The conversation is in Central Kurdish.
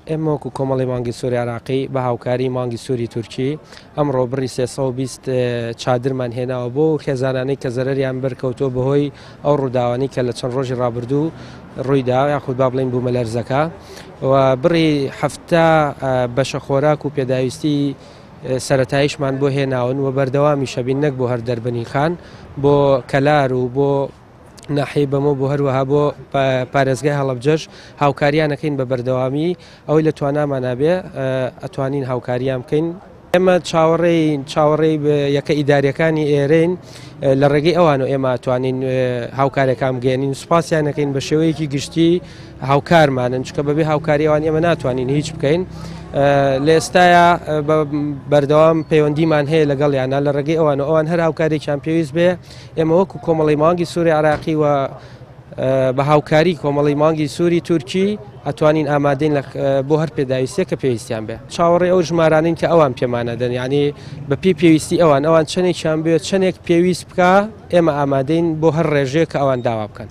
ئێمە وەکو کۆمەڵی مانگی سووری عراقی بە هاوکاری مانگی سووری تورکی ئەمڕۆ بڕی 320 چادرمان هێناوە بۆ خێزانانەی کە زەرەریان بەرکەوتۆ بەهۆی ئەو ڕووداوانی کە لە چەند ڕۆژی ڕابردوو ڕوویدا یاخود با بڵین بوومە لەرزەکە و بڕی هەفتە بەشە خۆراک و پێداویستی سەرەتاییشمان بۆ هێناون و بەردەوامی شەبین نەک بۆ هەر دەربەنی خان بۆ کەلار و بۆ ناحی بەمە بۆ هەروەها بۆ پارێزگای هەڵەبجەش هاوکاریانەکەین بە بەردەوامی ئەوەی لە توانامانابێ ئەتوانین هاوکاریان بکەین. ئێمە چاوەڕێی یەکە ئیداریەکانی ئێرەین لە ڕێگەی ئەوان و ئێمە توانین هاوکارەکان بگەێنین سوپاسیانەکەین بە شێوەیەکی گشتی هاوکارمانن چکە بەبێ هاوکاری ئەوان ئێمە ناتوانین هیچ بکەین. لە ئێستاە بەردەوام پەیوەندیمان هەیە لەگەڵیانە لە ڕێگەی ئەوان هەر هاوکارێکیان پێویست بێ ئێمە وەکو کۆمەڵی مانگی سووری عراقی و بە هاوکاری کۆمەڵی مانگی سووری تورکی ئەتوانین ئامادەین بۆ هەر پێداویستێک کە پێویستیان بێ. چاوەڕێ ئەو ژمارانین کە ئەوان پێمانەدەن یعنی بە پێویستی ئەوان چەندێکیان بێت چەندێک پێویست بکە ئێمە ئامادەین بۆ هەر ڕێژەیە کە ئەوان داوا بکەن.